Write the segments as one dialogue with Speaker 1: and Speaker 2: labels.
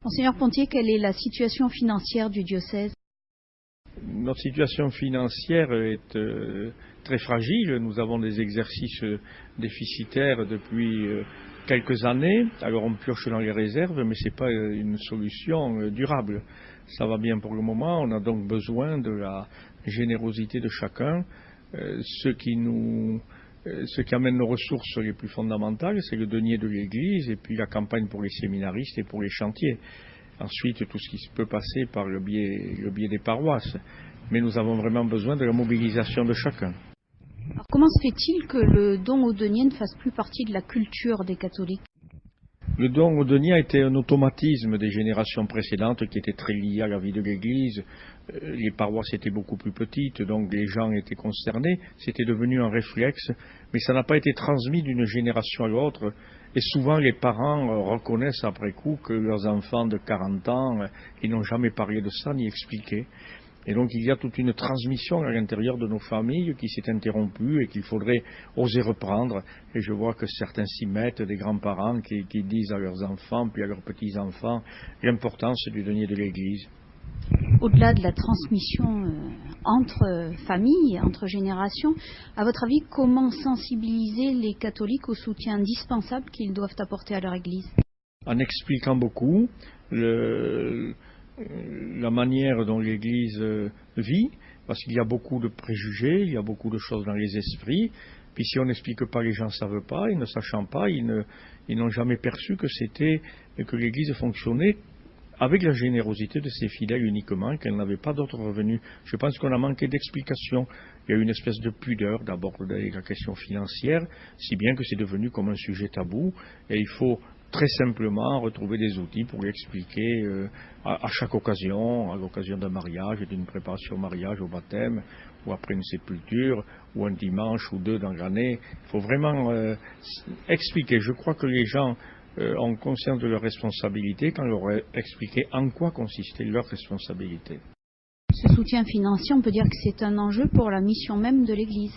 Speaker 1: Monseigneur Pontier, quelle est la situation financière du diocèse?
Speaker 2: Notre situation financière est très fragile. Nous avons des exercices déficitaires depuis quelques années. Alors on pioche dans les réserves, mais ce n'est pas une solution durable. Ça va bien pour le moment. On a donc besoin de la générosité de chacun. Ce qui amène nos ressources les plus fondamentales, c'est le denier de l'Église et puis la campagne pour les séminaristes et pour les chantiers. Ensuite, tout ce qui peut passer par le biais des paroisses. Mais nous avons vraiment besoin de la mobilisation de chacun.
Speaker 1: Alors comment se fait-il que le don au denier ne fasse plus partie de la culture des catholiques?
Speaker 2: Le don au denier a été un automatisme des générations précédentes qui était très lié à la vie de l'Église. Les paroisses étaient beaucoup plus petites, donc les gens étaient concernés. C'était devenu un réflexe, mais ça n'a pas été transmis d'une génération à l'autre. Et souvent, les parents reconnaissent après coup que leurs enfants de 40 ans, ils n'ont jamais parlé de ça ni expliqué. Et donc il y a toute une transmission à l'intérieur de nos familles qui s'est interrompue et qu'il faudrait oser reprendre. Et je vois que certains s'y mettent, des grands-parents qui disent à leurs enfants puis à leurs petits-enfants l'importance du denier de l'Église.
Speaker 1: Au-delà de la transmission entre familles, entre générations, à votre avis, comment sensibiliser les catholiques au soutien indispensable qu'ils doivent apporter à leur Église?
Speaker 2: En expliquant beaucoup la manière dont l'Église vit, parce qu'il y a beaucoup de préjugés, il y a beaucoup de choses dans les esprits. Puis si on n'explique pas, les gens ne savent pas, et ne sachant pas, ils n'ont jamais perçu que l'Église fonctionnait avec la générosité de ses fidèles uniquement, qu'elle n'avait pas d'autres revenus. Je pense qu'on a manqué d'explications. Il y a eu une espèce de pudeur d'aborder la question financière, si bien que c'est devenu comme un sujet tabou, et il faut très simplement retrouver des outils pour l'expliquer à chaque occasion, à l'occasion d'un mariage, d'une préparation au mariage, au baptême, ou après une sépulture, ou un dimanche ou deux dans l'année. Il faut vraiment expliquer. Je crois que les gens ont conscience de leur responsabilité quand on leur a expliqué en quoi consistait leur responsabilité.
Speaker 1: Ce soutien financier, on peut dire que c'est un enjeu pour la mission même de l'Église.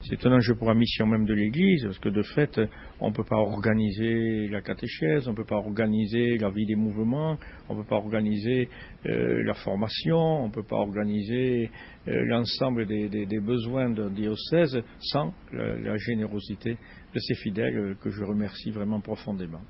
Speaker 2: C'est un enjeu pour la mission même de l'Église, parce que de fait, on ne peut pas organiser la catéchèse, on ne peut pas organiser la vie des mouvements, on ne peut pas organiser la formation, on ne peut pas organiser l'ensemble des besoins d'un diocèse sans la générosité de ses fidèles que je remercie vraiment profondément.